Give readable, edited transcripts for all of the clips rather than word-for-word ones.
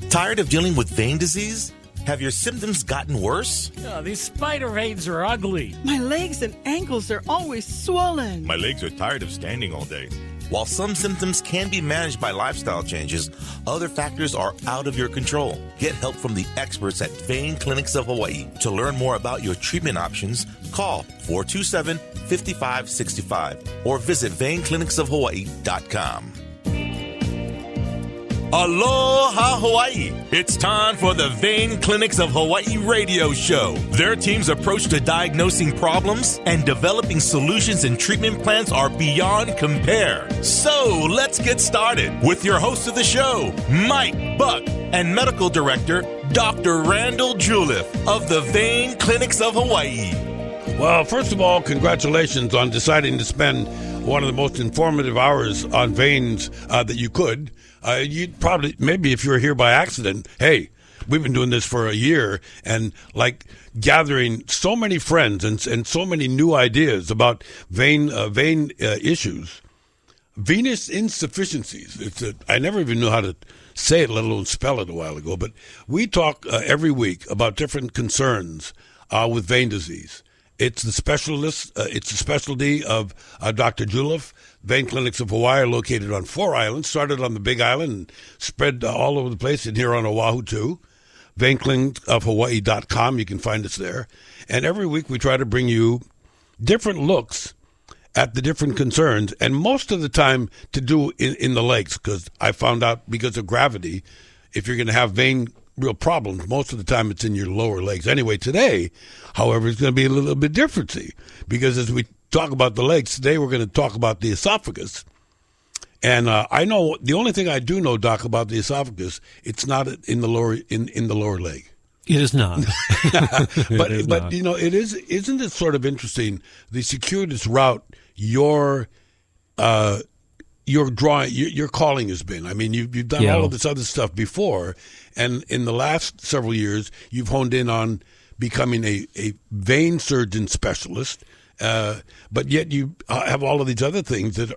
Tired of dealing with vein disease? Have your symptoms gotten worse? Oh, these spider veins are ugly. My legs and ankles are always swollen. My legs are tired of standing all day. While some symptoms can be managed by lifestyle changes, other factors are out of your control. Get help from the experts at Vein Clinics of Hawaii. To learn more about your treatment options, call 427-5565 or visit veinclinicsofhawaii.com. Aloha, Hawaii! It's time for the Vein Clinics of Hawaii radio show. Their team's approach to diagnosing problems and developing solutions and treatment plans are beyond compare. So let's get started with your host of the show, Mike Buck, and Medical Director, Dr. Randall Juliff of the Vein Clinics of Hawaii. Well, first of all, congratulations on deciding to spend one of the most informative hours on veins that you could. You'd probably, maybe if you were here by accident, hey, we've been doing this for a year, and like gathering so many friends and so many new ideas about vein issues. Venous insufficiencies. I never even knew how to say it, let alone spell it a while ago. But we talk every week about different concerns with vein disease. It's the specialist. It's the specialty of Dr. Juliff. Vein Clinics of Hawaii are located on 4 islands, started on the Big Island and spread all over the place, and here on Oahu too. veinclinicsofhawaii.com, you can find us there. And every week we try to bring you different looks at the different concerns, and most of the time to do in the legs, because I found out because of gravity, if you're going to have real problems, most of the time it's in your lower legs. Anyway, today, however, it's going to be a little bit different, because as we talk about the legs, today we're going to talk about the esophagus. And I know, the only thing I do know, Doc, about the esophagus, it's not in the lower in the lower leg. It is not. But you know, isn't it sort of interesting, the circuitous route your calling has been? I mean, you've done all of this other stuff before, and in the last several years, you've honed in on becoming a vein surgeon specialist, but yet you have all of these other things that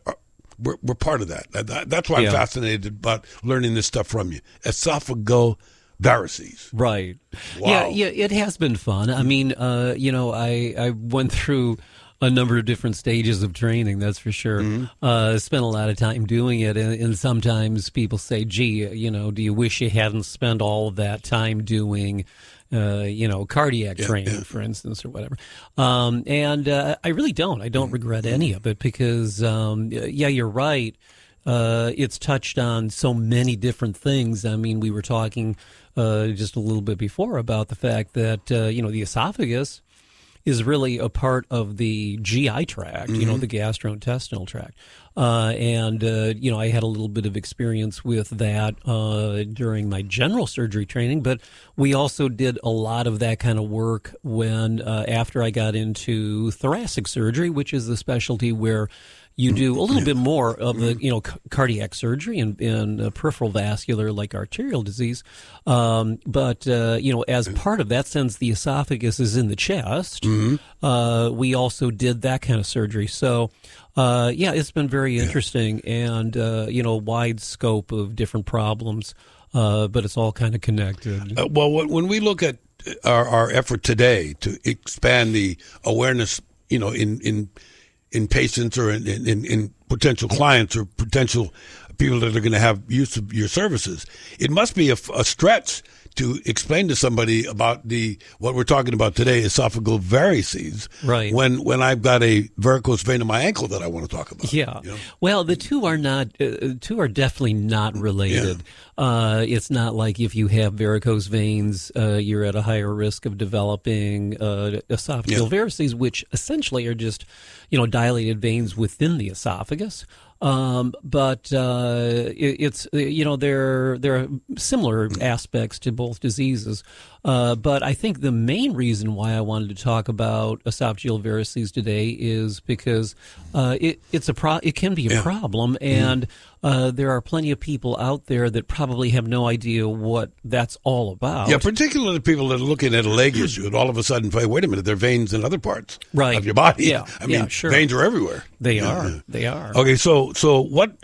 we're part of that. That's why I'm fascinated about learning this stuff from you. Esophageal varices. Right. Wow. Yeah, it has been fun. I mean, I went through a number of different stages of training, that's for sure. Mm-hmm. Spent a lot of time doing it, and sometimes people say, gee, do you wish you hadn't spent all of that time doing, cardiac training, for instance, or whatever. And I really don't. I don't regret any of it because, you're right. It's touched on so many different things. I mean, we were talking just a little bit before about the fact that, the esophagus is really a part of the GI tract, the gastrointestinal tract. I had a little bit of experience with that during my general surgery training, but we also did a lot of that kind of work when after I got into thoracic surgery, which is the specialty where you do a little bit more of the, cardiac surgery and peripheral vascular, like arterial disease. But as part of that, since the esophagus is in the chest, we also did that kind of surgery. So, it's been very interesting and, wide scope of different problems, but it's all kind of connected. When we look at our effort today to expand the awareness, in patients or in potential clients or potential people that are going to have use of your services, it must be a stretch to explain to somebody about what we're talking about today, esophageal varices, right? When I've got a varicose vein in my ankle that I want to talk about. Yeah. Well, the two are definitely not related. Yeah. It's not like if you have varicose veins, you're at a higher risk of developing esophageal varices, which essentially are just, dilated veins within the esophagus. But it's there are similar aspects to both diseases. But I think the main reason why I wanted to talk about esophageal varices today is because it can be a problem, and there are plenty of people out there that probably have no idea what that's all about. Yeah, particularly people that are looking at a leg issue and all of a sudden say, wait a minute, there are veins in other parts of your body. Yeah, I mean, sure. veins are everywhere. They are. They are. Okay, so what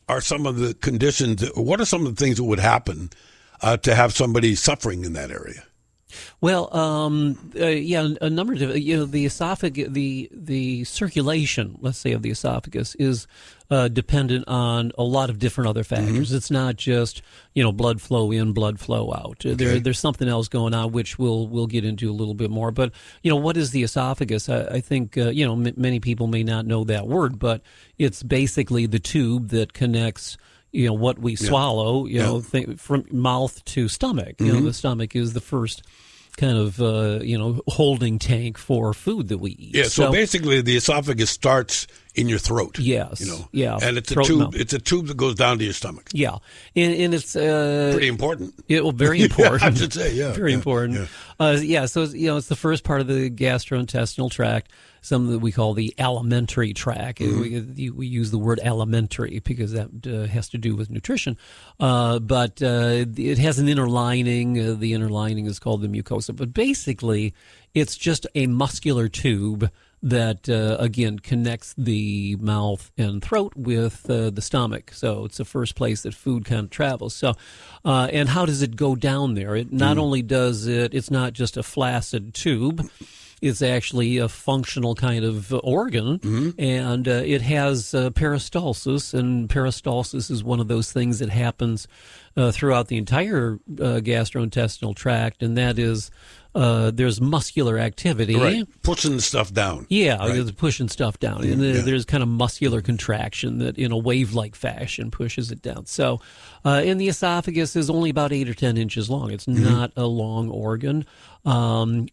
are some of the conditions? What are some of the things that would happen to have somebody suffering in that area? Well, a number of the esophagus, the circulation, let's say, of the esophagus is dependent on a lot of different other factors. It's not just blood flow in, blood flow out. Okay. There's something else going on, which we'll get into a little bit more. But what is the esophagus? I think many people may not know that word, but it's basically the tube that connects what we swallow, from mouth to stomach. The stomach is the first kind of holding tank for food that we eat. Yeah, so basically the esophagus starts in your throat. Yes. Yeah. And it's a throat tube. mouth. It's a tube that goes down to your stomach. Yeah, and it's pretty important. Very important. I should say, yeah, very important. Yeah. So it's the first part of the gastrointestinal tract. Something that we call the alimentary tract. We use the word alimentary because that has to do with nutrition. But it has an inner lining. The inner lining is called the mucosa. But basically, it's just a muscular tube that, again, connects the mouth and throat with the stomach. So it's the first place that food kind of travels. So, and how does it go down there? It not only does it's not just a flaccid tube. It's actually a functional kind of organ, and it has peristalsis, and peristalsis is one of those things that happens throughout the entire gastrointestinal tract, and that is there's muscular activity. Right, pushing stuff down. Yeah, right. It's pushing stuff down, and there's kind of muscular contraction that in a wave-like fashion pushes it down. So, and the esophagus is only about 8 or 10 inches long. It's not a long organ. But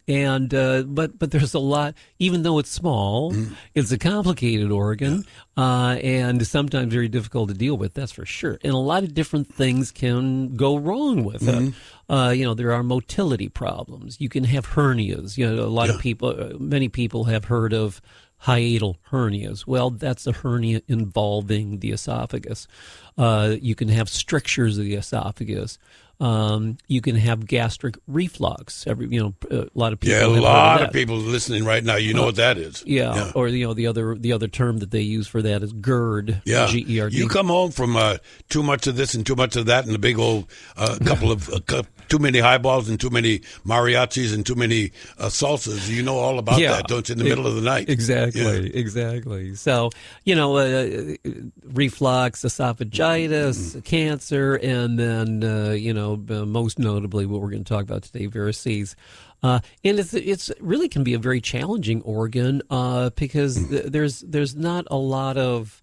there's a lot, even though it's small, it's a complicated organ, and sometimes very difficult to deal with, that's for sure. And a lot of different things can go wrong with it. There are motility problems. You can have hernias. A lot of people, many people have heard of hiatal hernias. Well, that's a hernia involving the esophagus. You can have strictures of the esophagus. You can have gastric reflux. A lot of people. Yeah, a lot of people listening right now. You know what that is. Yeah. Or the other term that they use for that is GERD. Yeah, GERD. You come home from too much of this and too much of that, and a big old couple of too many highballs and too many mariachis and too many salsas. You know all about that, don't you? In the middle of the night. Exactly. So reflux, esophagitis, cancer, and then most notably what we're going to talk about today, varices. And it's really can be a very challenging organ because there's not a lot of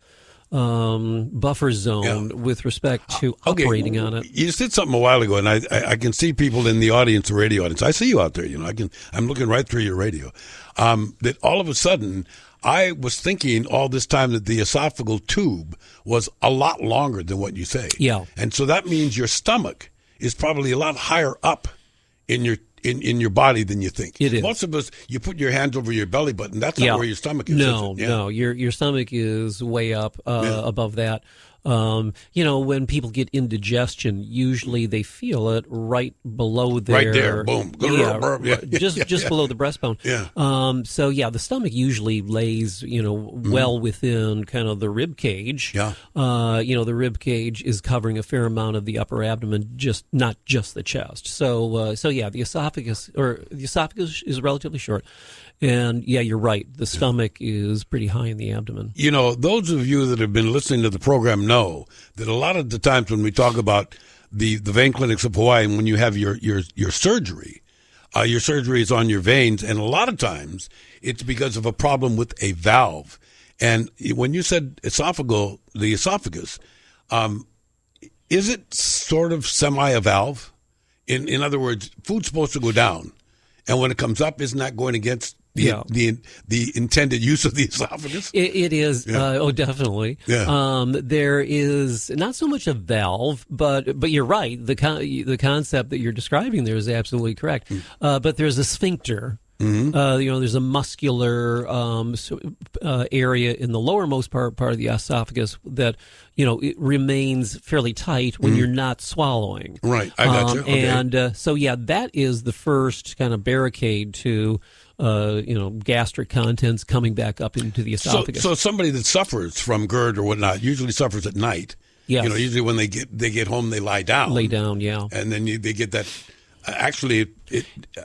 buffer zone with respect to operating on it. You said something a while ago, and I can see people in the audience, the radio audience. I see you out there. I'm looking right through your radio. That all of a sudden, I was thinking all this time that the esophageal tube was a lot longer than what you say. Yeah, and so that means your stomach is probably a lot higher up in your body than you think. It is. Most of us, you put your hands over your belly button. That's not where your stomach is. No. Your stomach is way up above that. When people get indigestion, usually they feel it right below their... Right there, boom. Just below the breastbone. Yeah. So, the stomach usually lays, well within kind of the rib cage. Yeah. The rib cage is covering a fair amount of the upper abdomen, not just the chest. So the esophagus is relatively short. And, you're right. The stomach is pretty high in the abdomen. Those of you that have been listening to the program know that a lot of the times when we talk about the vein clinics of Hawaii, and when you have your surgery is on your veins, and a lot of times it's because of a problem with a valve. And when you said the esophagus, is it sort of semi a valve? In other words, food's supposed to go down, and when it comes up, isn't that going against the intended use of the esophagus? It is. Definitely. Yeah. There is not so much a valve, but you're right. The concept that you're describing there is absolutely correct. But there's a sphincter. There's a muscular area in the lowermost part of the esophagus that it remains fairly tight when you're not swallowing. Right, I got you. Okay. And that is the first kind of barricade to gastric contents coming back up into the esophagus. So somebody that suffers from GERD or whatnot usually suffers at night. Yes. Usually when they get home, they lie down. Lay down, yeah. And then they get that. Actually,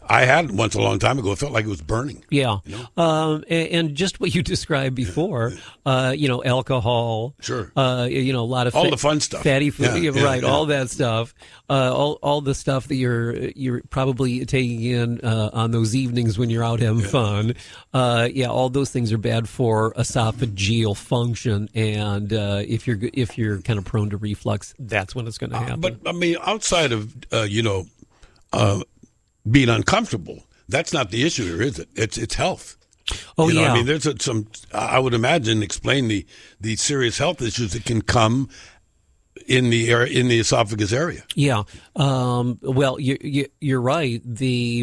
I had it once a long time ago. It felt like it was burning. Yeah. And just what you described before, alcohol. Sure. A lot of all the fun stuff. Fatty food. Yeah. All that stuff. All the stuff that you're probably taking in on those evenings when you're out having fun. All those things are bad for esophageal function, and if you're kind of prone to reflux, that's when it's going to happen. But I mean, outside of being uncomfortable, that's not the issue here, is it? It's health. Oh, yeah. I mean, there's some. I would imagine explain the serious health issues that can come in the esophagus area. Yeah. Well, you're right.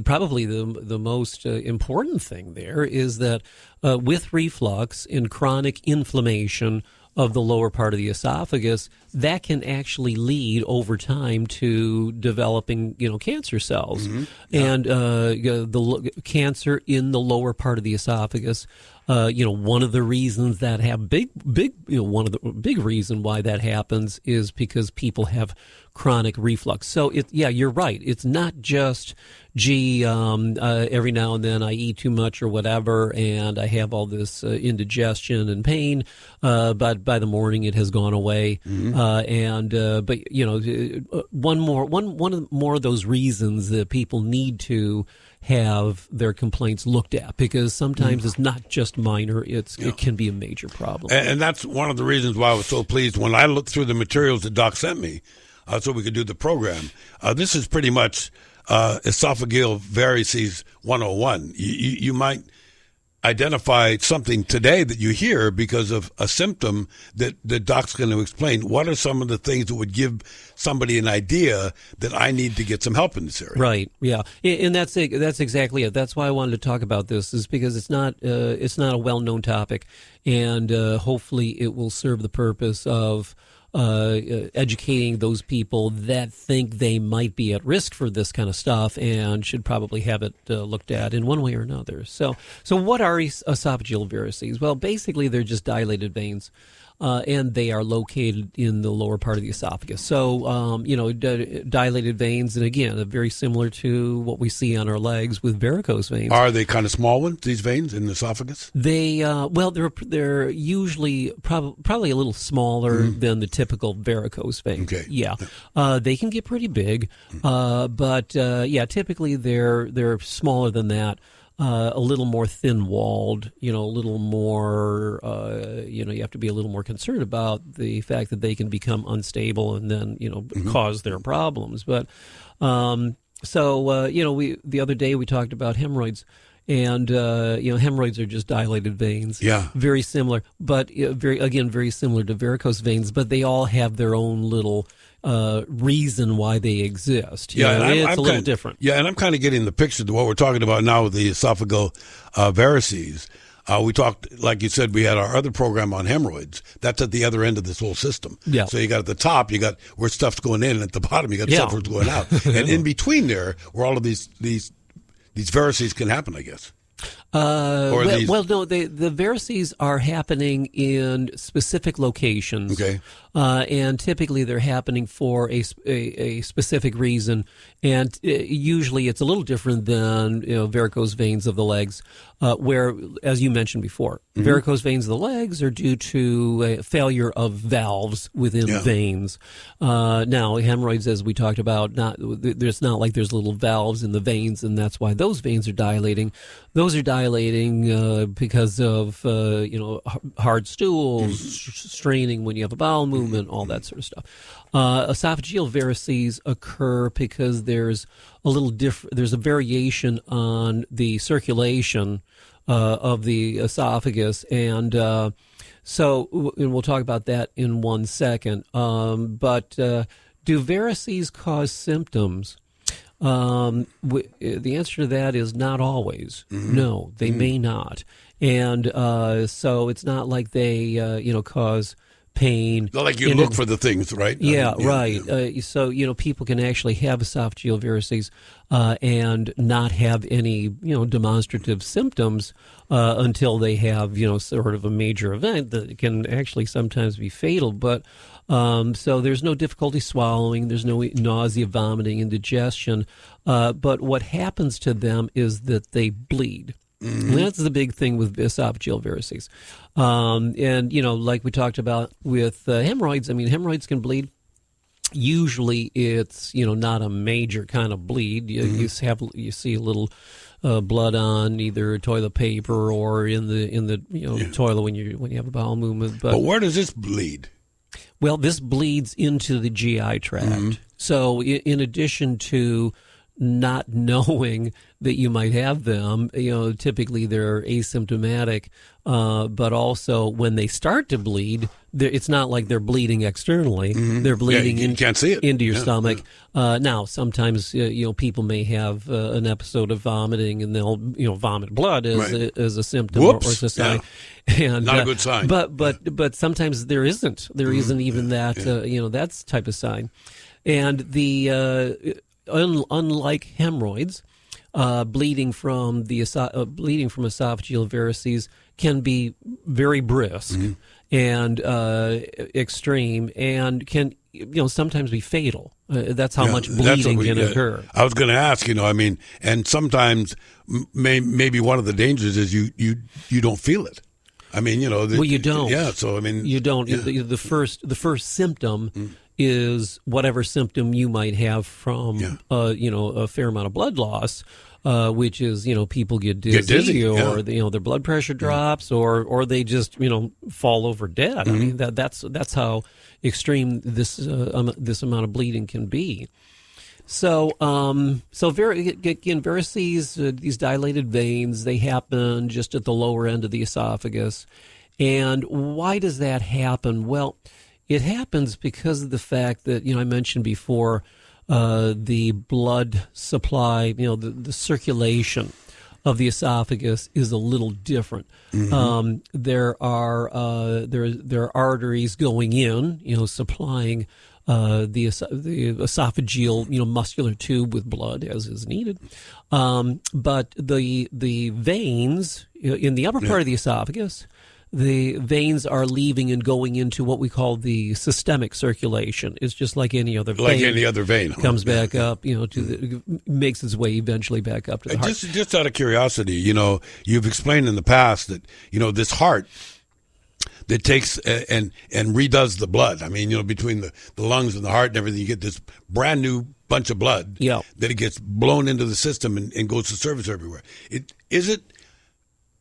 Probably the most important thing there is that with reflux and chronic inflammation of the lower part of the esophagus, that can actually lead over time to developing, cancer cells. Mm-hmm. Yeah. And the cancer in the lower part of the esophagus, one of the reasons that have one of the big reason why that happens is because people have chronic reflux. So you're right. It's not just, every now and then I eat too much or whatever, and I have all this indigestion and pain, but by the morning it has gone away. Mm-hmm. One more of those reasons that people need to have their complaints looked at, because sometimes it's not just minor, it can be a major problem. And that's one of the reasons why I was so pleased when I looked through the materials that Doc sent me so we could do the program. This is pretty much esophageal varices 101. You might identify something today that you hear because of a symptom that the doc's going to explain. What are some of the things that would give somebody an idea that I need to get some help in this area? Right. Yeah. And that's exactly it. That's why I wanted to talk about this, is because it's not a well-known topic, and hopefully it will serve the purpose of educating those people that think they might be at risk for this kind of stuff and should probably have it looked at in one way or another. So what are esophageal varices? Well, basically they're just dilated veins. And they are located in the lower part of the esophagus. So, dilated veins, and again, very similar to what we see on our legs with varicose veins. Are they kind of small ones, these veins in the esophagus? They're usually probably a little smaller than the typical varicose vein. Okay. Yeah. They can get pretty big, but typically they're smaller than that. A little more thin-walled, a little more, you have to be a little more concerned about the fact that they can become unstable and then, cause their problems. But, the other day we talked about hemorrhoids, and, hemorrhoids are just dilated veins. Yeah. Very similar, but very similar to varicose veins, but they all have their own little reason why they exist. It's a little different. Yeah, and I'm kind of getting the picture to what we're talking about now with the esophageal varices. We talked, like you said, we had our other program on hemorrhoids. That's at the other end of this whole system. Yeah. So you got at the top, you got where stuff's going in, and at the bottom, you got stuff where it's going out. And in between there, where all of these varices can happen, I guess. No, the varices are happening in specific locations. Okay. And typically they're happening for a specific reason, and usually it's a little different than varicose veins of the legs, where, as you mentioned before, varicose veins of the legs are due to a failure of valves within veins. Now, hemorrhoids, as we talked about, there's not like there's little valves in the veins, and that's why those veins are dilating. Those are dilating because of hard stools, straining when you have a bowel movement, all that sort of stuff. Esophageal varices occur because there's a variation on the circulation of the esophagus, and and we'll talk about that in 1 second. But do varices cause symptoms? The answer to that is not always. No, they may not. And so it's not like they, cause pain. Not like you look for the things, right? Yeah, right. Yeah. So, people can actually have esophageal varices and not have any, demonstrative symptoms until they have, sort of a major event that can actually sometimes be fatal. But So there's no difficulty swallowing, there's no nausea, vomiting, indigestion. But what happens to them is that they bleed. Mm-hmm. That's the big thing with esophageal varices. And, like we talked about with hemorrhoids, hemorrhoids can bleed. Usually it's, not a major kind of bleed. You see a little blood on either toilet paper or in the toilet when you have a bowel movement. But where does this bleed? Well, this bleeds into the GI tract. Mm-hmm. So in addition to not knowing that you might have them, typically they're asymptomatic, but also when they start to bleed, it's not like they're bleeding externally. Mm-hmm. They're bleeding you can't see it. into your stomach. Yeah. Now, sometimes, people may have an episode of vomiting and they'll, vomit blood as a symptom or as a sign. Yeah. And, not a good sign. But sometimes there isn't. There isn't even that, that type of sign. And unlike hemorrhoids, bleeding from esophageal varices can be very brisk and extreme, and can sometimes be fatal. That's how much bleeding can occur. I was going to ask, and sometimes maybe one of the dangers is you don't feel it. Well, you don't. Yeah, so you don't. Yeah. The first symptom is whatever symptom you might have from a fair amount of blood loss, which is people get dizzy or their blood pressure drops or they just fall over dead. Mm-hmm. That's how extreme this amount of bleeding can be. So varices, these dilated veins, they happen just at the lower end of the esophagus. And why does that happen? Well, it happens because of the fact that, I mentioned before, the blood supply, the circulation of the esophagus is a little different. Mm-hmm. There are arteries going in, supplying the esophageal, muscular tube with blood as is needed. But the veins in the upper part of the esophagus, the veins are leaving and going into what we call the circulation. It's just like any other vein. Like any other vein. Comes back up, makes its way eventually back up to the heart. Just out of curiosity, you've explained in the past that, this heart that takes and redoes the blood. Between the lungs and the heart and everything, you get this brand new bunch of blood that it gets blown into the system and goes to service everywhere. Is it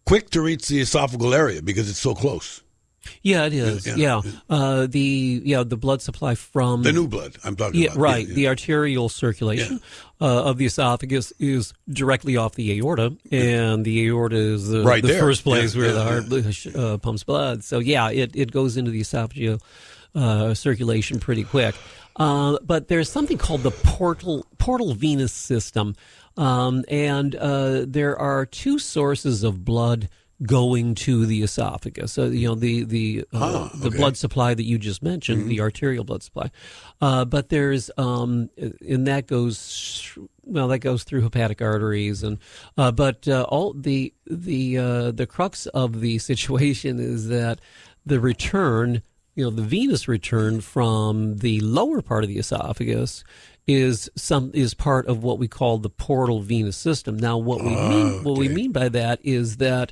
quick to reach the esophageal area because it's so close? Yeah, it is. Yeah. The blood supply from the new blood I'm talking about. Right. The arterial circulation of the esophagus is directly off the aorta, and the aorta is the first place where the heart pumps blood. So it goes into the esophageal circulation pretty quick. But there's something called the portal venous system. And there are two sources of blood going to the esophagus. So, the blood supply that you just mentioned, the arterial blood supply. But there's, and that goes through hepatic arteries, and but all the crux of the situation is that the return, the venous return from the lower part of the esophagus is part of what we call the portal venous system. Now, what we mean by that is that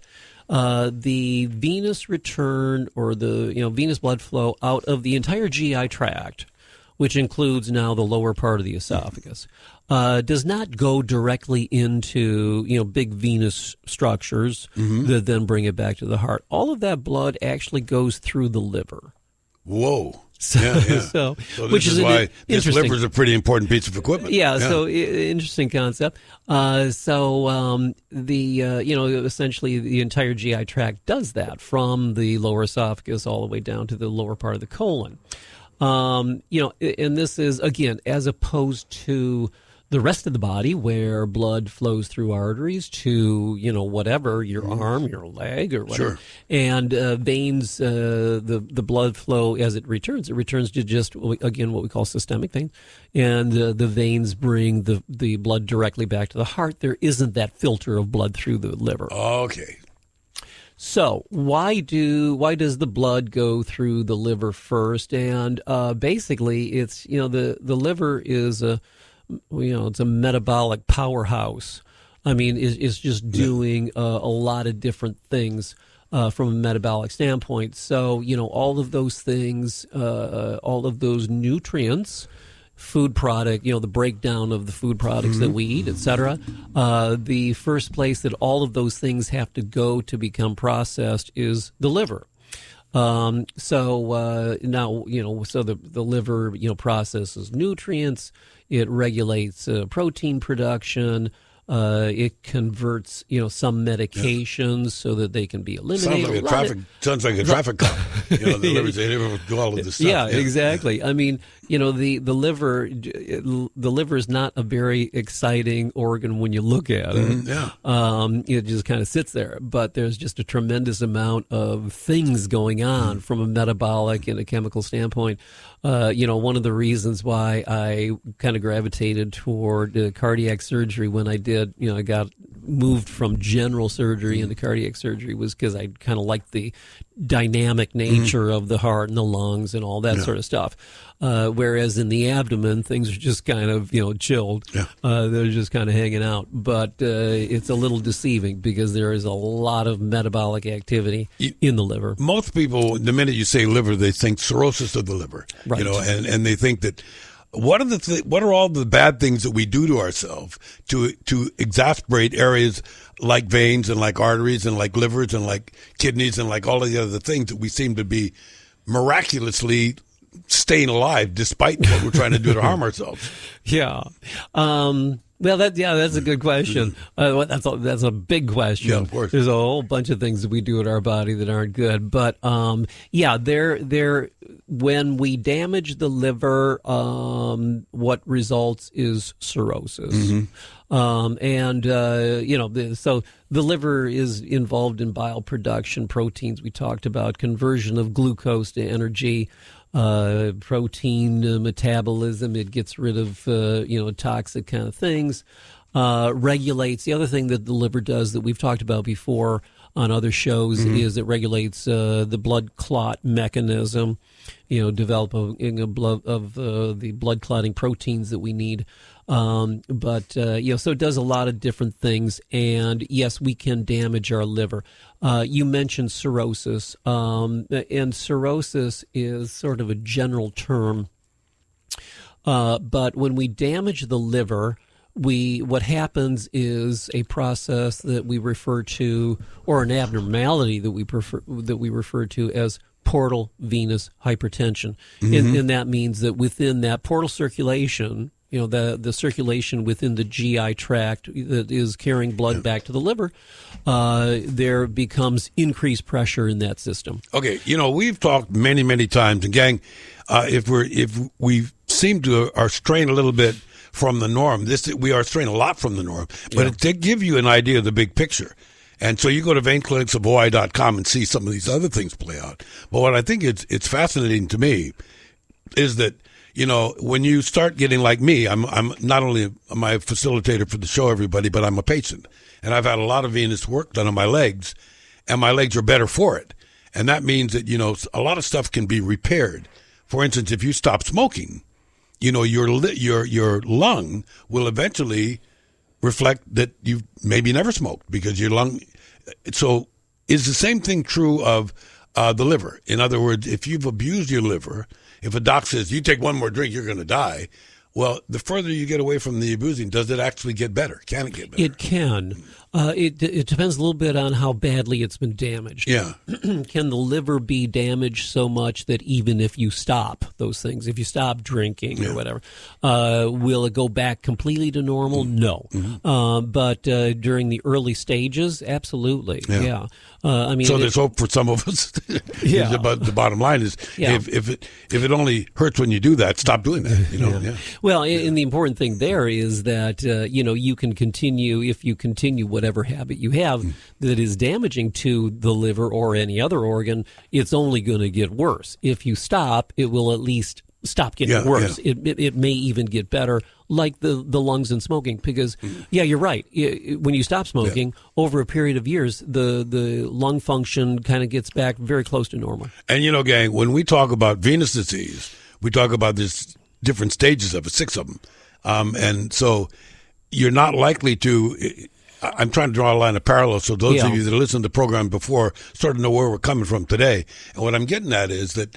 the venous return or the venous blood flow out of the entire GI tract, which includes now the lower part of the esophagus, does not go directly into big venous structures that then bring it back to the heart. All of that blood actually goes through the liver. Whoa. So which is why this liver is a pretty important piece of equipment. So interesting concept. Essentially the entire GI tract does that from the lower esophagus all the way down to the lower part of the colon. And this is, again, as opposed to the rest of the body where blood flows through arteries to, whatever, your arm, your leg, or whatever. Sure. And veins, the blood flow as it returns to just, again, what we call systemic veins. And the veins bring the blood directly back to the heart. There isn't that filter of blood through the liver. Okay. So why does the blood go through the liver first? And basically, it's the liver is it's a metabolic powerhouse. I mean, it's just doing a lot of different things from a metabolic standpoint. So all of those things, all of those nutrients, food product, the breakdown of the food products that we eat, etc. The first place that all of those things have to go to become processed is the liver. Now, so the liver, processes nutrients. It regulates protein production. It converts, some medications so that they can be eliminated. Sounds like a traffic cop. The liver do all of this stuff. Yeah, exactly. I mean, the liver is not a very exciting organ when you look at it. It just kind of sits there. But there's just a tremendous amount of things going on from a metabolic and a chemical standpoint. One of the reasons why I kind of gravitated toward cardiac surgery when I did, I got moved from general surgery into cardiac surgery was because I kind of liked the dynamic nature of the heart and the lungs and all that sort of stuff. Whereas in the abdomen, things are just kind of, chilled. They're just kind of hanging out. But it's a little deceiving because there is a lot of metabolic activity in the liver. Most people, the minute you say liver, they think cirrhosis of the liver. Right. And they think that what are all the bad things that we do to ourselves to exacerbate areas like veins and like arteries and like livers and like kidneys and like all of the other things that we seem to be miraculously staying alive despite what we're trying to do to harm ourselves? Yeah. Well, that's a good question. That's a big question. Yeah, of course. There's a whole bunch of things that we do at our body that aren't good. But when we damage the liver, what results is cirrhosis. So the liver is involved in bile production, proteins we talked about, conversion of glucose to energy. Protein metabolism, it gets rid of toxic kind of things, regulates. The other thing that the liver does that we've talked about before on other shows is it regulates the blood clot mechanism, developing the blood clotting proteins that we need. So it does a lot of different things, and yes, we can damage our liver. You mentioned cirrhosis, and cirrhosis is sort of a general term, but when we damage the liver, what happens is a process that we refer to, or an abnormality that we refer to as portal venous hypertension, and that means that within that portal circulation, the circulation within the GI tract that is carrying blood back to the liver, there becomes increased pressure in that system. Okay, we've talked many, many times, and gang, if we seem to are straying a little bit from the norm, we are straying a lot from the norm, but to give you an idea of the big picture. And so you go to veinclinicsofhawaii.com and see some of these other things play out. But what I think it's fascinating to me is that, when you start getting like me, I'm not only am I a facilitator for the show, everybody, but I'm a patient. And I've had a lot of venous work done on my legs, and my legs are better for it. And that means that, a lot of stuff can be repaired. For instance, if you stop smoking, your lung will eventually reflect that you've maybe never smoked because your lung. So is the same thing true of the liver? In other words, if you've abused your liver, if a doc says you take one more drink, you're going to die. Well, the further you get away from the abusing, does it actually get better? Can it get better? It can. It depends a little bit on how badly it's been damaged. Yeah. Can the liver be damaged so much that even if you stop those things, if you stop drinking or whatever, will it go back completely to normal? No. But during the early stages, absolutely. Yeah. So there's hope for some of us. But the bottom line is, if it only hurts when you do that, stop doing that. Well, and the important thing there is that you can continue if you continue whatever habit you have that is damaging to the liver or any other organ. It's only going to get worse. If you stop, it will at least stop getting worse. Yeah. It may even get better, like the lungs and smoking. Because, you're right. When you stop smoking, over a period of years, the lung function kind of gets back very close to normal. And, gang, when we talk about venous disease, we talk about this different stages of it, 6 of them. And so you're not likely to... I'm trying to draw a line of parallel so those of you that listened to the program before sort of know where we're coming from today. And what I'm getting at is that,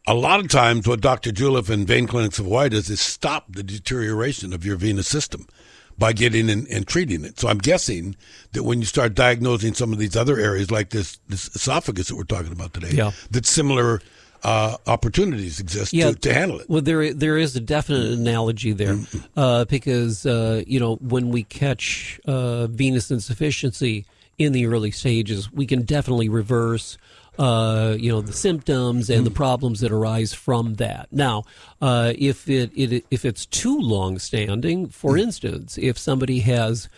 a lot of times what Dr. Juleff and Vein Clinics of Hawaii does is stop the deterioration of your venous system by getting in and treating it. So I'm guessing that when you start diagnosing some of these other areas like this esophagus that we're talking about today, that similar opportunities exist to handle it. Well, there is a definite analogy there because, when we catch venous insufficiency in the early stages, we can definitely reverse the symptoms and the problems that arise from that. Now, if it's too long standing, for instance, if somebody has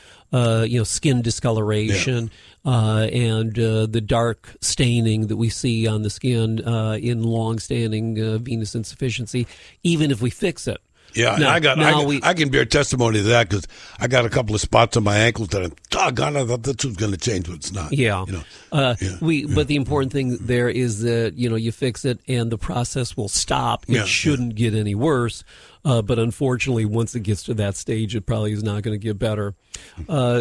skin discoloration and the dark staining that we see on the skin in long standing venous insufficiency, even if we fix it. Yeah, now, I can bear testimony to that because I got a couple of spots on my ankles that I thought this was going to change, but it's not. But the important thing there is that you fix it and the process will stop. It shouldn't get any worse, but unfortunately, once it gets to that stage, it probably is not going to get better.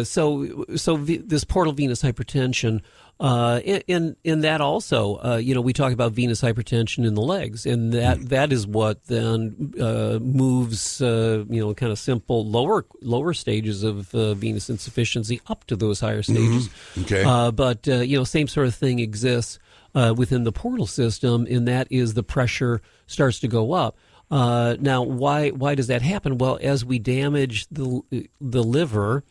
So this portal venous hypertension. In that also, we talk about venous hypertension in the legs, and that is what then moves, kind of simple lower stages of venous insufficiency up to those higher stages. Okay. But same sort of thing exists within the portal system, and that is the pressure starts to go up. Now, why does that happen? Well, as we damage the liver.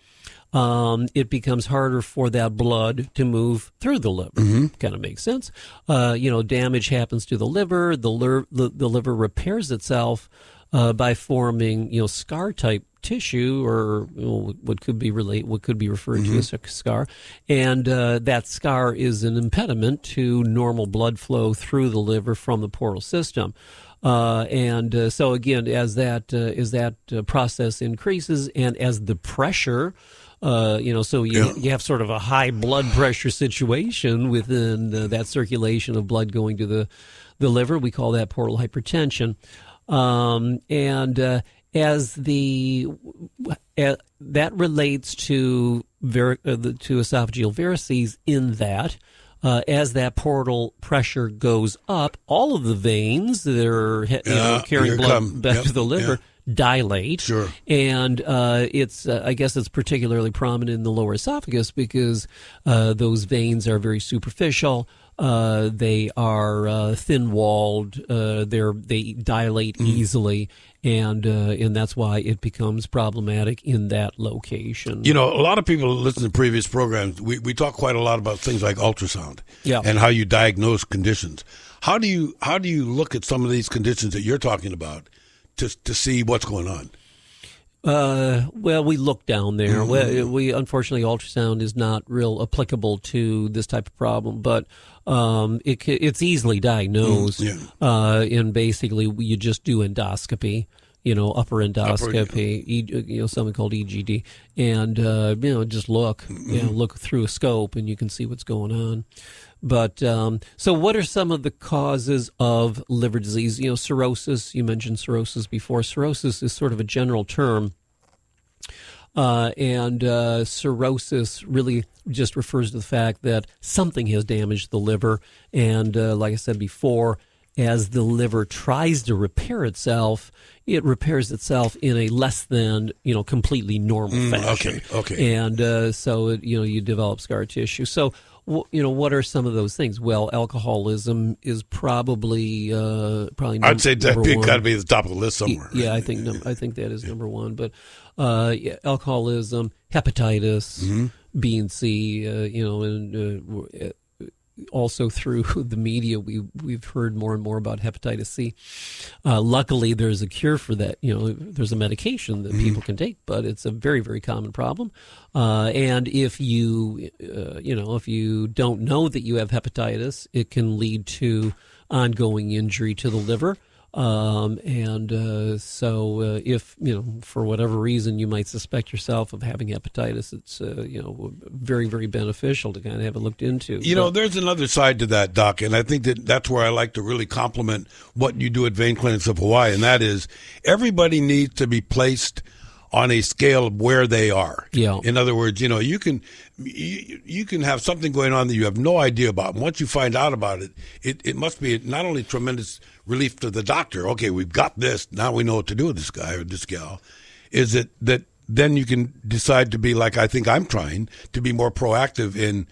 It becomes harder for that blood to move through the liver. Kind of makes sense. Damage happens to the liver. The liver repairs itself by forming, scar type tissue, or what could be referred to as a scar, and that scar is an impediment to normal blood flow through the liver from the portal system. So again, as that process increases, and as the pressure. You have sort of a high blood pressure situation within that circulation of blood going to the liver. We call that portal hypertension. That relates to esophageal varices in that. As that portal pressure goes up, all of the veins that are carrying blood back to the liver dilate. Sure. And I guess it's particularly prominent in the lower esophagus because those veins are very superficial. They are thin-walled. They dilate easily, and that's why it becomes problematic in that location. A lot of people listen to previous programs. We talk quite a lot about things like ultrasound and how you diagnose conditions. How do you look at some of these conditions that you're talking about to see what's going on? Well, we look down there. We unfortunately, ultrasound is not real applicable to this type of problem, but it's easily diagnosed. And basically, you just do endoscopy. Upper endoscopy, something called EGD, and just look, look through a scope, and you can see what's going on. But so, what are some of the causes of liver disease? Cirrhosis. You mentioned cirrhosis before. Cirrhosis is sort of a general term, and cirrhosis really just refers to the fact that something has damaged the liver, and like I said before, as the liver tries to repair itself, it repairs itself in a less than completely normal fashion. Okay. And so you develop scar tissue. So what are some of those things? Well, alcoholism is probably I'd say that got to be at the top of the list somewhere. Yeah, I think that is number one. But alcoholism, hepatitis, B and C, and also through the media, we've heard more and more about hepatitis C. Luckily, there's a cure for that. There's a medication that people can take, but it's a very, very common problem. And if you don't know that you have hepatitis, it can lead to ongoing injury to the liver. So if, for whatever reason you might suspect yourself of having hepatitis, it's, very, very beneficial to kind of have it looked into. There's another side to that, Doc, and I think that's where I like to really compliment what you do at Vein Clinics of Hawaii, and that is everybody needs to be placed on a scale of where they are. Yeah. In other words, you can have something going on that you have no idea about. And once you find out about it, it must be not only tremendous relief to the doctor. Okay, we've got this. Now we know what to do with this guy or this gal. Is that then you can decide to be like I think I'm trying to be more proactive in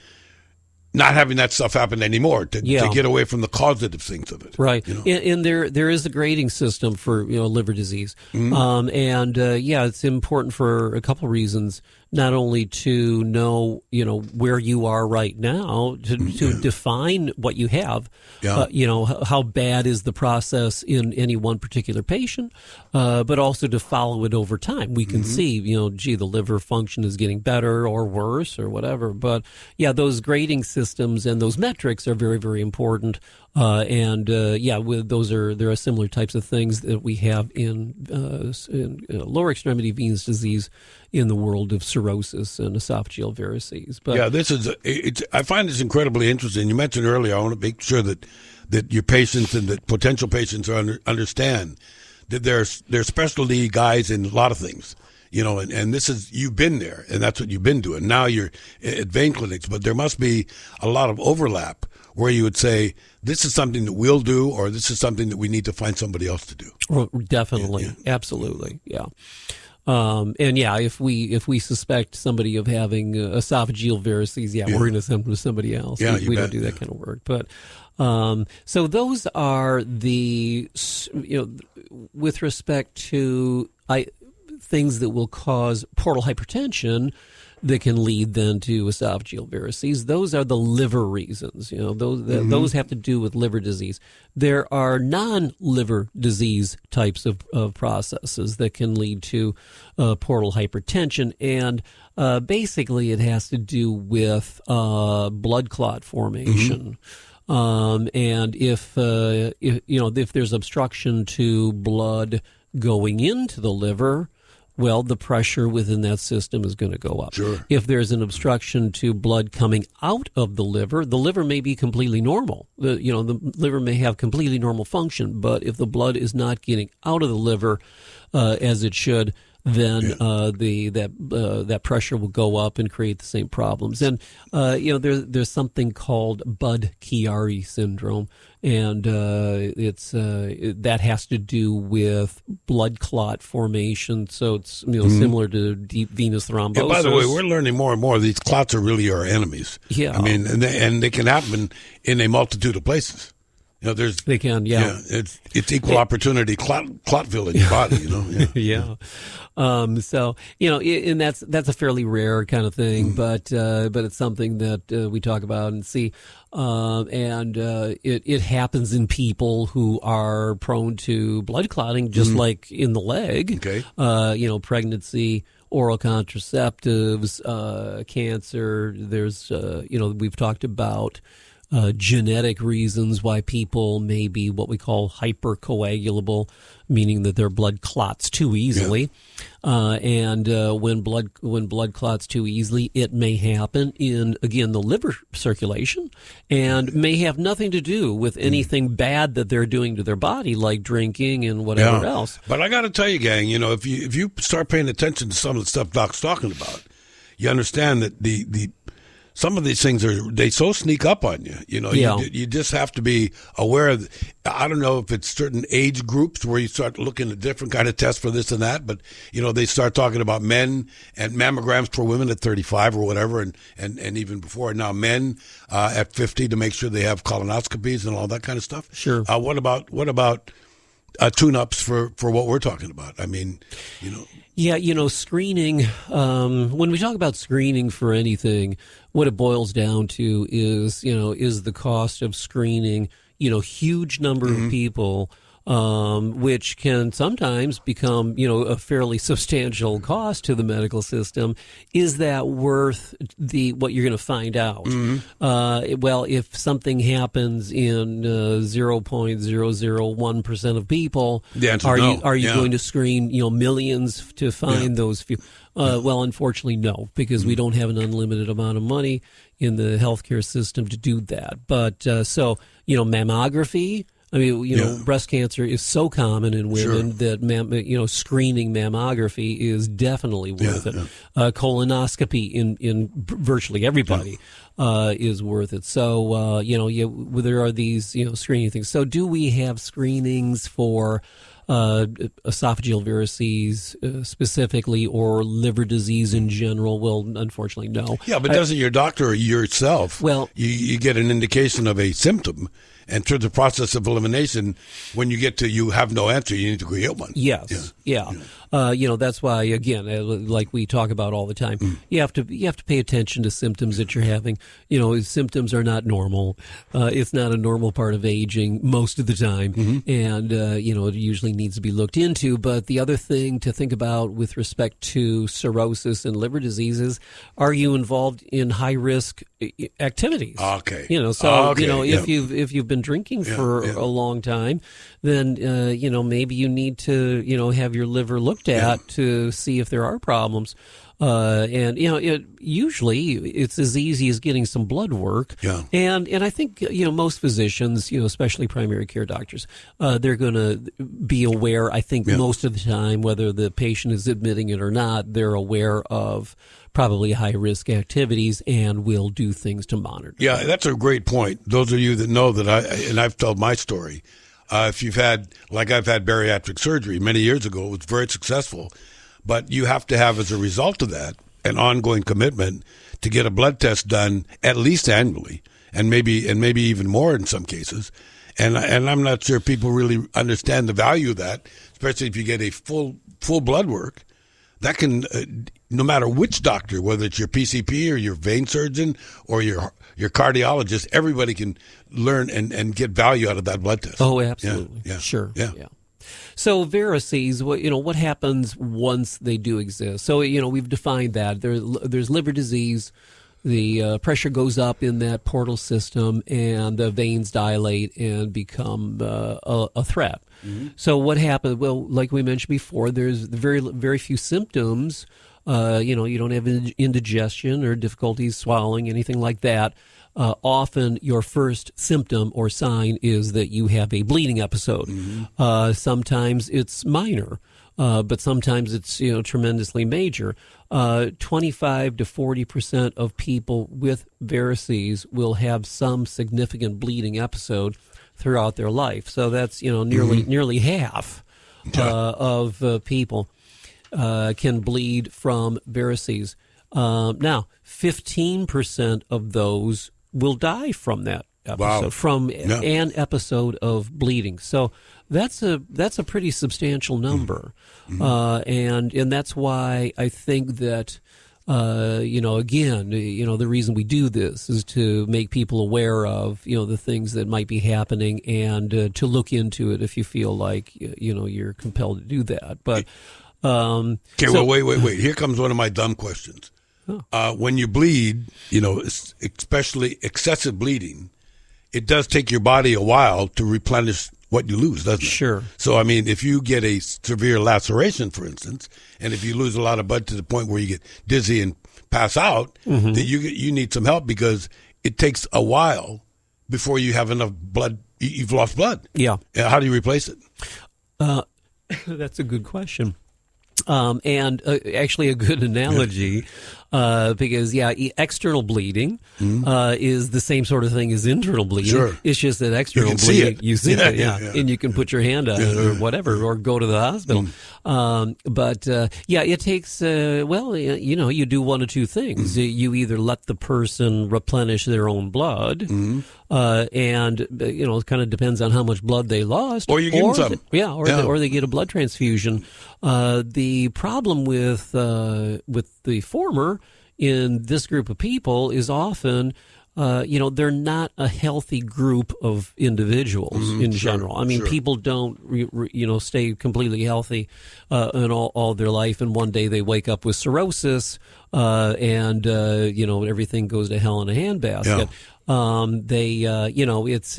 not having that stuff happen anymore, to get away from the causative things of it. Right. And there is a grading system for, liver disease. It's important for a couple of reasons. Not only to know, where you are right now, to define what you have, how bad is the process in any one particular patient, but also to follow it over time. We can see, the liver function is getting better or worse or whatever. But, those grading systems and those metrics are very, very important. There are similar types of things that we have in lower extremity venous disease in the world of cirrhosis and esophageal varices. But I find this incredibly interesting. You mentioned earlier, I want to make sure that your patients and that potential patients understand that there's specialty guys in a lot of things. And this is, you've been there, and that's what you've been doing. Now you're at Vein Clinics, but there must be a lot of overlap where you would say, this is something that we'll do, or this is something that we need to find somebody else to do. Well, definitely. Absolutely. Yeah. If we suspect somebody of having esophageal varices, we're going to send them to somebody else. We don't do that kind of work. But so those are the, with respect to things that will cause portal hypertension that can lead then to esophageal varices. Those are the liver reasons. Those have to do with liver disease. There are non-liver disease types of processes that can lead to portal hypertension, and basically it has to do with blood clot formation. And if there's obstruction to blood going into the liver, well, the pressure within that system is going to go up. Sure. If there's an obstruction to blood coming out of the liver may be completely normal. The liver may have completely normal function, but if the blood is not getting out of the liver as it should, then that pressure will go up and create the same problems. And there's something called Budd-Chiari syndrome, and that has to do with blood clot formation. So it's similar to deep venous thrombosis. Yeah, by the way, we're learning more and more these clots are really our enemies. Yeah, I mean, and they can happen in a multitude of places. They can, it's equal opportunity clotville in your body, So and that's a fairly rare kind of thing, but it's something that we talk about and see, it happens in people who are prone to blood clotting, just like in the leg. Okay. Pregnancy, oral contraceptives, cancer. There's we've talked about genetic reasons why people may be what we call hypercoagulable, meaning that their blood clots too easily. When blood clots too easily, it may happen in, again, the liver circulation, and may have nothing to do with anything bad that they're doing to their body, like drinking and whatever else. But I got to tell you, gang, if you start paying attention to some of the stuff Doc's talking about, you understand that some of these things they so sneak up on you. You just have to be aware of. I don't know if it's certain age groups where you start looking at different kind of tests for this and that, but they start talking about men and mammograms for women at 35 or whatever, and even before. Now men at 50 to make sure they have colonoscopies and all that kind of stuff. Sure. What about tune-ups for what we're talking about? I mean, Yeah, screening, when we talk about screening for anything, what it boils down to is the cost of screening, huge number of people which can sometimes become, a fairly substantial cost to the medical system. Is that worth what you're going to find out? Well, if something happens in 0.001% of people, are you going to screen, millions to find those few? Well, unfortunately, no, because we don't have an unlimited amount of money in the healthcare system to do that. But mammography. I mean, breast cancer is so common in women that screening mammography is definitely worth it. Colonoscopy in virtually everybody is worth it. So there are these screening things. So do we have screenings for esophageal varices specifically, or liver disease in general? Well, unfortunately, no. Yeah, but doesn't your doctor or yourself? Well, you get an indication of a symptom. And through the process of elimination, when you get to you have no answer, you need to create one. Yes, yeah. That's why, again, like we talk about all the time, you have to pay attention to symptoms that you're having. Symptoms are not normal. It's not a normal part of aging most of the time, and it usually needs to be looked into. But the other thing to think about with respect to cirrhosis and liver diseases, are you involved in high risk activities? Okay. If you've been drinking for a long time, then maybe you need to have your liver looked at to see if there are problems. Usually it's as easy as getting some blood work. Yeah. And I think most physicians, especially primary care doctors, they're going to be aware. I think most of the time, whether the patient is admitting it or not, they're aware of probably high-risk activities and will do things to monitor. Yeah, that's a great point. Those of you that know that I've told my story, if you've had, like I've had bariatric surgery many years ago, it was very successful, but you have to have, as a result of that, an ongoing commitment to get a blood test done at least annually, and maybe even more in some cases. And I'm not sure people really understand the value of that, especially if you get a full blood work. That can, no matter which doctor, whether it's your PCP or your vein surgeon or your cardiologist, everybody can learn and get value out of that blood test. Oh, absolutely. Yeah. Sure. Yeah. So varices, what happens once they do exist? So, we've defined that. There's liver disease. The pressure goes up in that portal system, and the veins dilate and become a threat. So what happens? Well, like we mentioned before, there's very, very few symptoms. You don't have indigestion or difficulties swallowing, anything like that. Often your first symptom or sign is that you have a bleeding episode. Sometimes it's minor, but sometimes it's tremendously major. 25 to 40% of people with varices will have some significant bleeding episode throughout their life. So that's nearly half of people can bleed from varices. Now, 15% of those will die from that episode, from an episode of bleeding. So that's a pretty substantial number, and that's why I think that the reason we do this is to make people aware of the things that might be happening, and to look into it if you feel like you're compelled to do that. But wait. Here comes one of my dumb questions. When you bleed, especially excessive bleeding, it does take your body a while to replenish what you lose, doesn't it? Sure. So, I mean, if you get a severe laceration, for instance, and if you lose a lot of blood to the point where you get dizzy and pass out, then you need some help, because it takes a while before you have enough blood. You've lost blood. Yeah. How do you replace it? That's a good question. And actually a good analogy, because external bleeding is the same sort of thing as internal bleeding. Sure. It's just that external bleeding, you see it, and you can put your hand on it or whatever, or go to the hospital. But it takes you do one of two things. You either let the person replenish their own blood, and it kind of depends on how much blood they lost, or you give them some, or they get a blood transfusion. The problem with the former in this group of people is often they're not a healthy group of individuals in general. I mean, people don't, stay completely healthy in all their life, and one day they wake up with cirrhosis, and everything goes to hell in a handbasket.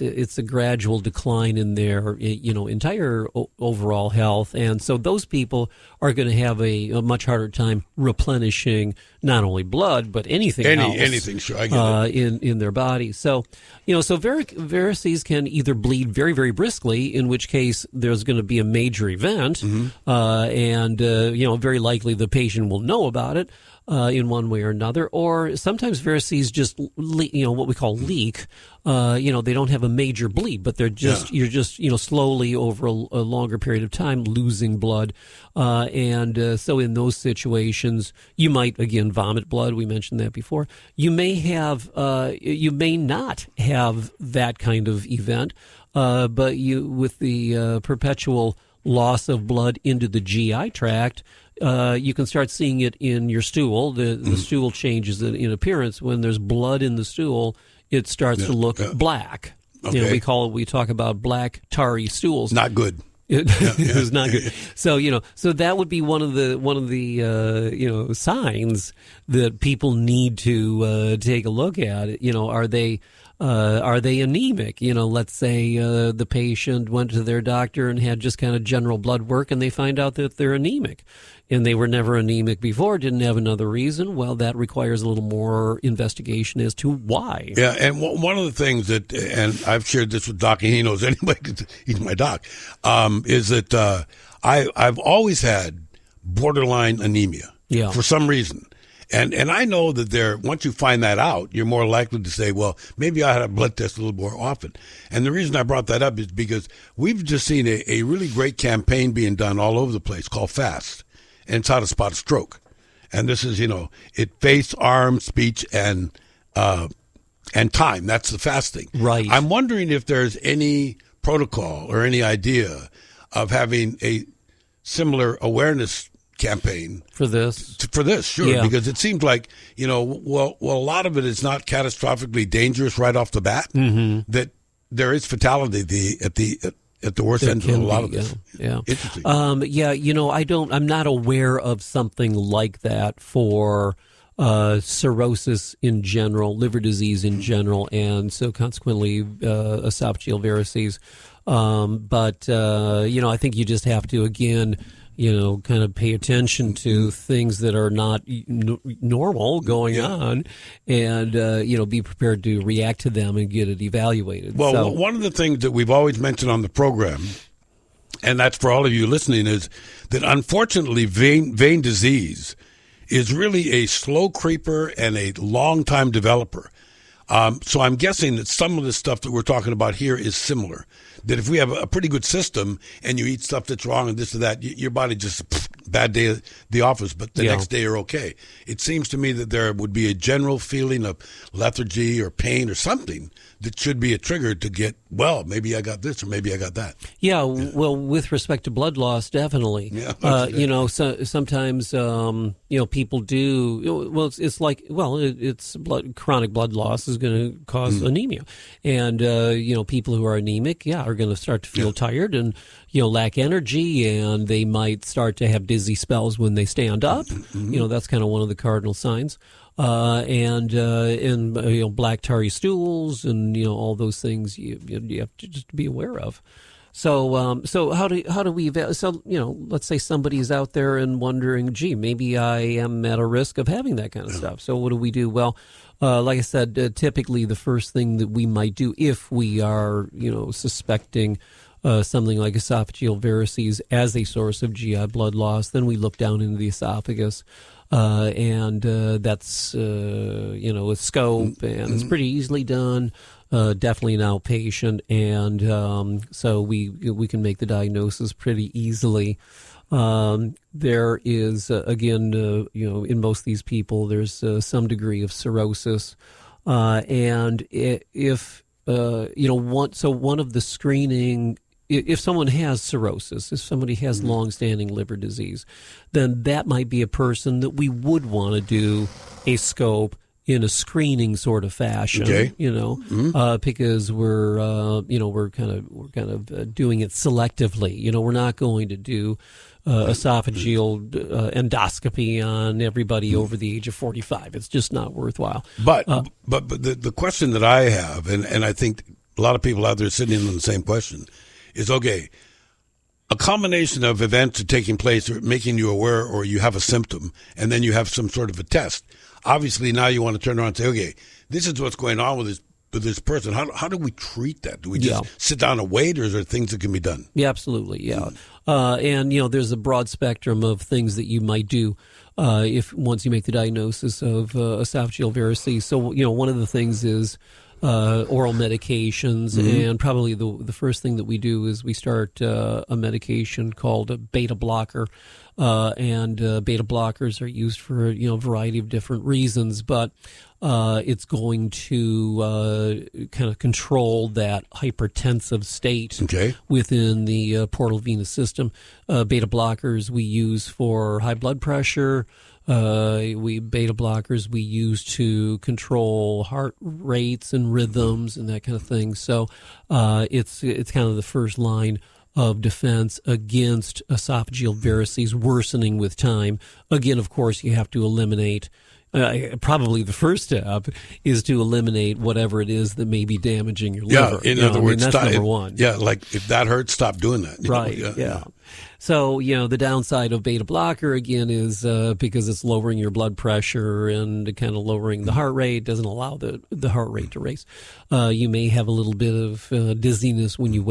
It's a gradual decline in their, entire overall health. And so those people are going to have a much harder time replenishing not only blood, but anything else. Anything, sure, I get it. In their body. So, varices can either bleed very, very briskly, in which case there's going to be a major event, and very likely the patient will know about it. In one way or another, or sometimes varices just, what we call leak. They don't have a major bleed, but they're just, you're just, slowly over a longer period of time losing blood. So in those situations, you might, again, vomit blood. We mentioned that before. You may not have that kind of event, but with the perpetual loss of blood into the GI tract, you can start seeing it in your stool. The stool changes in appearance. When there's blood in the stool, it starts to look black. Okay. We talk about black tarry stools. Not good. It was not good. So so that would be one of the signs that people need to take a look at. Are they anemic? Let's say the patient went to their doctor and had just kind of general blood work, and they find out that they're anemic, and they were never anemic before, didn't have another reason. Well, that requires a little more investigation as to why. Yeah, and one of the things that, and I've shared this with Doc, and he knows anyway because he's my doc, is that I've always had borderline anemia for some reason. And I know that once you find that out, you're more likely to say, well, maybe I had a blood test a little more often. And the reason I brought that up is because we've just seen a really great campaign being done all over the place called FAST. And it's how to spot a stroke. And this is, face, arm, speech, and time. That's the fasting. Right. I'm wondering if there's any protocol or any idea of having a similar awareness campaign for this, sure, because it seems like a lot of it is not catastrophically dangerous right off the bat. That there is fatality at the worst end of a lot of this. Interesting. I'm not aware of something like that for cirrhosis in general, liver disease in general, and so consequently esophageal varices. But I think you just have to, again, kind of pay attention to things that are not normal going on, and be prepared to react to them and get it evaluated. Well, one of the things that we've always mentioned on the program, and that's for all of you listening, is that unfortunately vein disease is really a slow creeper and a long-time developer. So I'm guessing that some of the stuff that we're talking about here is similar. That if we have a pretty good system and you eat stuff that's wrong and this or that, your body just, bad day at the office, but the next day you're okay. It seems to me that there would be a general feeling of lethargy or pain or something that should be a trigger to get, well, maybe I got this or maybe I got that. Yeah, well, with respect to blood loss, definitely. Sometimes, people do, it's like, it's chronic blood loss is going to cause anemia. And, people who are anemic, are going to start to feel tired and, lack energy, and they might start to have dizzy spells when they stand up. That's kind of one of the cardinal signs. And black tarry stools and all those things you have to just be aware of. So how do we let's say somebody's out there and wondering, gee, maybe I am at a risk of having that kind of stuff. So what do we do? Well, like I said, typically the first thing that we might do if we are suspecting something like esophageal varices as a source of GI blood loss, then we look down into the esophagus. And that's, with scope, and it's pretty easily done, definitely an outpatient. And so we can make the diagnosis pretty easily. There is, again, in most of these people, there's some degree of cirrhosis. And if, one of the screening, if someone has cirrhosis, if somebody has long-standing liver disease, then that might be a person that we would want to do a scope in a screening sort of fashion, Okay. because we're kind of doing it selectively. We're not going to do esophageal endoscopy on everybody over the age of 45. It's just not worthwhile. But the question that I have, and I think a lot of people out there sitting on the same question, is okay. A combination of events are taking place or making you aware, or you have a symptom, and then you have some sort of a test. Obviously, now you want to turn around and say, okay, this is what's going on with this person. How do we treat that? Do we just sit down and wait, or is there things that can be done? Yeah, absolutely, yeah. And there's a broad spectrum of things that you might do once you make the diagnosis of esophageal varices. So, one of the things is oral medications, and probably the first thing that we do is we start a medication called a beta blocker, and beta blockers are used for a variety of different reasons, but it's going to kind of control that hypertensive state within the portal venous system. Beta blockers we use for high blood pressure. Beta blockers we use to control heart rates and rhythms and that kind of thing. So it's kind of the first line of defense against esophageal varices worsening with time. Again, of course, you have to eliminate. Probably the first step is to eliminate whatever it is that may be damaging your liver. In other words, that's number one. Yeah, like if that hurts, stop doing that. Right, yeah. So, the downside of beta blocker, again, is because it's lowering your blood pressure and kind of lowering the heart rate, doesn't allow the heart rate to race. You may have a little bit of dizziness when you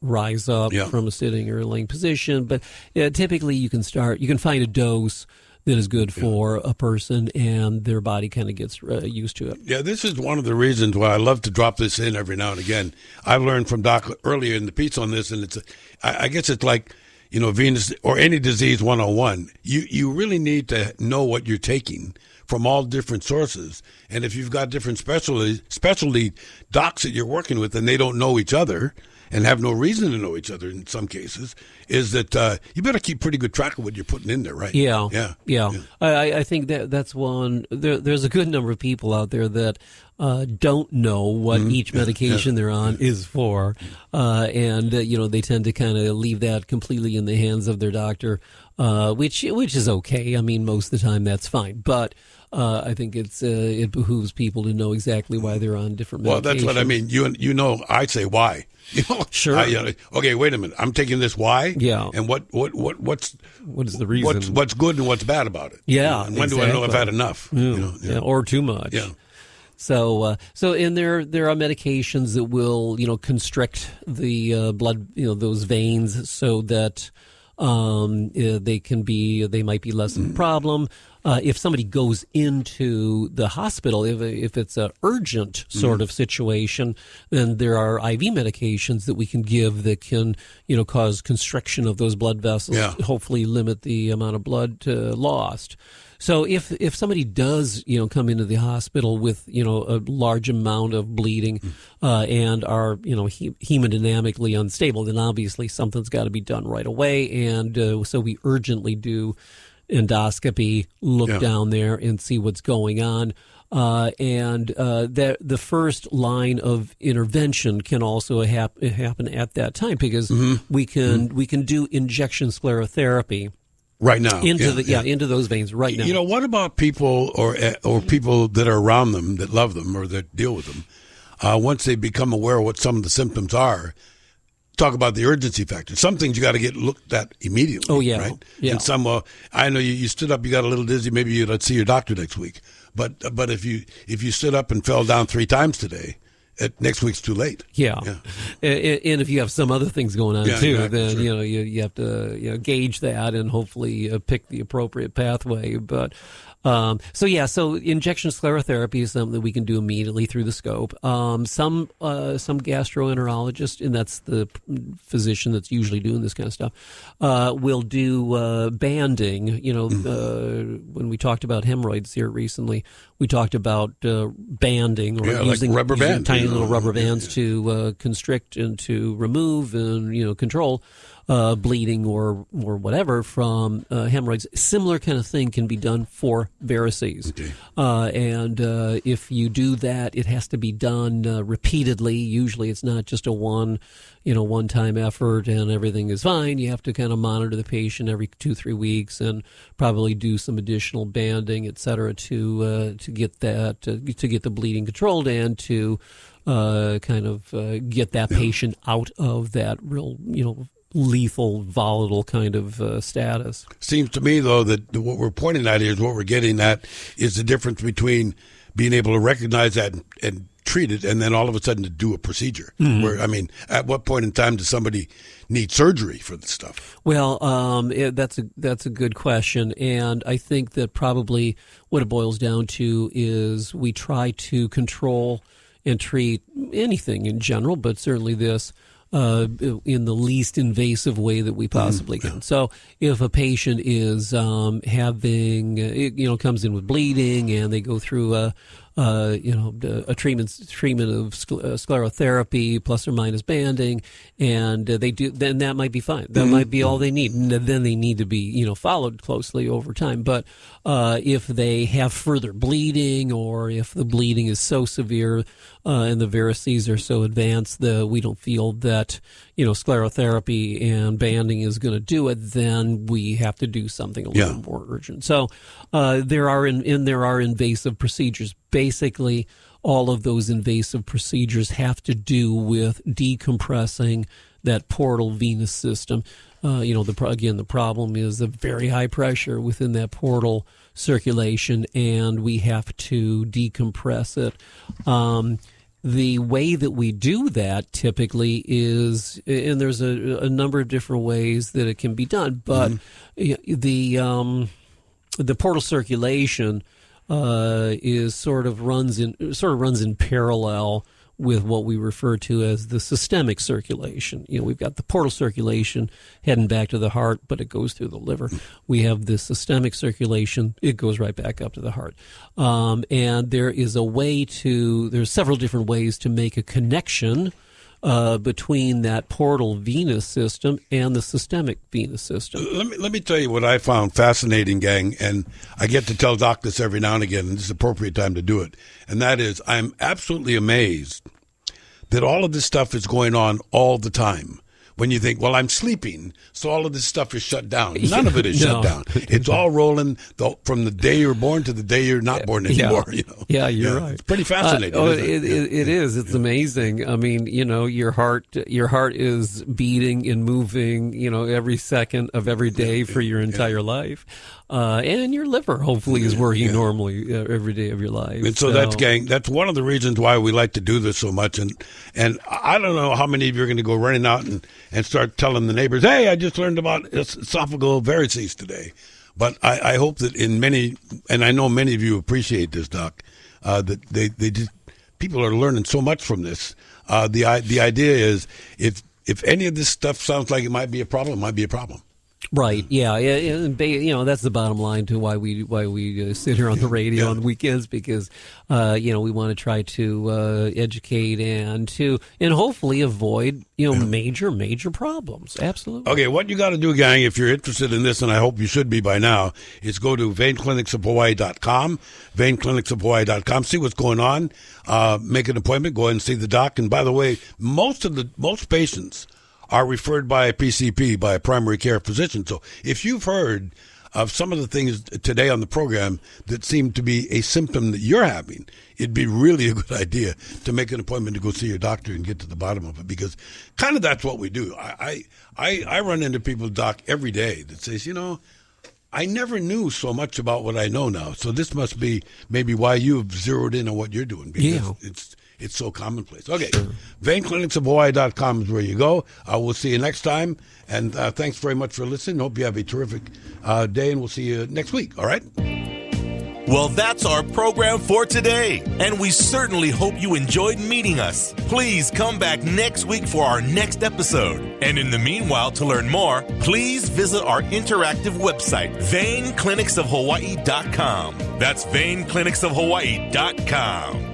rise up from a sitting or a laying position. But typically you can find a dose that is good for a person, and their body kind of gets used to it. Yeah, this is one of the reasons why I love to drop this in every now and again. I've learned from Doc earlier in the piece on this, and I guess it's like, venous or any disease 101. You really need to know what you're taking from all different sources. And if you've got different specialty docs that you're working with and they don't know each other and have no reason to know each other in some cases, is that you better keep pretty good track of what you're putting in there, right? Yeah. I think that's one. There's a good number of people out there that don't know what each medication they're on is for, and they tend to kind of leave that completely in the hands of their doctor, which is okay. I mean, most of the time that's fine, but I think it behooves people to know exactly why they're on different medications. Well, that's what I mean. I say why. Sure. Okay, wait a minute. I'm taking this why? Yeah. And what is the reason? What's good and what's bad about it? Yeah. And when do I know I've had enough? Or too much. Yeah. So and there are medications that will, constrict the blood, those veins, so that they might be less of a problem. If somebody goes into the hospital, if it's an urgent sort of situation, then there are IV medications that we can give that can, cause constriction of those blood vessels, hopefully limit the amount of blood lost. So if somebody does, come into the hospital with, a large amount of bleeding and are, hemodynamically unstable, then obviously something's got to be done right away. And so we urgently do endoscopy, look down there and see what's going on. And the first line of intervention can also happen at that time, because we can do injection sclerotherapy right now into those veins right now. What about people or people that are around them that love them or that deal with them? Once they become aware of what some of the symptoms are, talk about the urgency factor. Some things you got to get looked at immediately. Oh yeah, right. Yeah. And some, I know you stood up, you got a little dizzy. Maybe you'd see your doctor next week. But if you stood up and fell down 3 times today, next week's too late. Yeah. And if you have some other things going on too, then sure. you have to gauge that and hopefully pick the appropriate pathway. But so injection sclerotherapy is something that we can do immediately through the scope. Some gastroenterologist, and that's the physician that's usually doing this kind of stuff, will do banding. When we talked about hemorrhoids here recently, we talked about banding or using rubber bands, tiny little rubber bands to constrict and to remove and control. bleeding or whatever from hemorrhoids. Similar kind of thing can be done for varices. Okay. And if you do that, it has to be done repeatedly. Usually it's not just a one-time effort and everything is fine. You have to kind of monitor the patient every 2-3 weeks and probably do some additional banding, et cetera, to get that to get the bleeding controlled and to get that patient out of that real lethal, volatile kind of status. Seems to me, though, that what we're pointing at here is what we're getting at is the difference between being able to recognize that and treat it, and then all of a sudden to do a procedure. Mm-hmm. Where, I mean, at what point in time does somebody need surgery for this stuff? Well, that's a good question, and I think that probably what it boils down to is we try to control and treat anything in general, but certainly this in the least invasive way that we possibly can. So if a patient is having, comes in with bleeding and they go through a treatment of sclerotherapy plus or minus banding, and then that might be fine. That might be all they need. And then they need to be, followed closely over time. But if they have further bleeding, or if the bleeding is so severe and the varices are so advanced that we don't feel that sclerotherapy and banding is going to do it, then we have to do something a little more urgent. So there are invasive procedures. Basically, all of those invasive procedures have to do with decompressing that portal venous system. The problem is the very high pressure within that portal circulation, and we have to decompress it. The way that we do that typically is, and there's a number of different ways that it can be done, but the portal circulation is sort of runs in parallel with what we refer to as the systemic circulation. We've got the portal circulation heading back to the heart, but it goes through the liver. We have the systemic circulation; it goes right back up to the heart. And there's several different ways to make a connection between that portal venous system and the systemic venous system. Let me tell you what I found fascinating, gang, and I get to tell Doc this every now and again, and this is the appropriate time to do it, and that is I'm absolutely amazed that all of this stuff is going on all the time. When you think, well, I'm sleeping, so all of this stuff is shut down. None of it is shut down. It's all rolling from the day you're born to the day you're not born anymore. Yeah, you're right. It's pretty fascinating. It is. It's amazing. I mean, your heart is beating and moving, every second of every day for your entire life. And your liver hopefully is working normally every day of your life. And so that's one of the reasons why we like to do this so much. And I don't know how many of you are going to go running out and start telling the neighbors, hey, I just learned about esophageal varices today. But I hope that in many, and I know many of you appreciate this, Doc, that they just, people are learning so much from this. The idea is if any of this stuff sounds like it might be a problem, it might be a problem. Right. Yeah. That's the bottom line to why we sit here on the radio on the weekends, because we want to try to educate and hopefully avoid major problems. Absolutely. Okay. What you got to do, gang, if you're interested in this, and I hope you should be by now, is go to veinclinicsofhawaii.com, veinclinicsofhawaii.com, see what's going on, make an appointment, go ahead and see the doc. And by the way, most patients are referred by a PCP, by a primary care physician. So if you've heard of some of the things today on the program that seem to be a symptom that you're having, it'd be really a good idea to make an appointment to go see your doctor and get to the bottom of it, because kind of that's what we do. I run into people, Doc, every day that says, I never knew so much about what I know now. So this must be maybe why you've zeroed in on what you're doing, because it's so commonplace. Okay, veinclinicsofhawaii.com is where you go. We'll see you next time, and thanks very much for listening. Hope you have a terrific day, and we'll see you next week, all right? Well, that's our program for today, and we certainly hope you enjoyed meeting us. Please come back next week for our next episode. And in the meanwhile, to learn more, please visit our interactive website, veinclinicsofhawaii.com. That's veinclinicsofhawaii.com.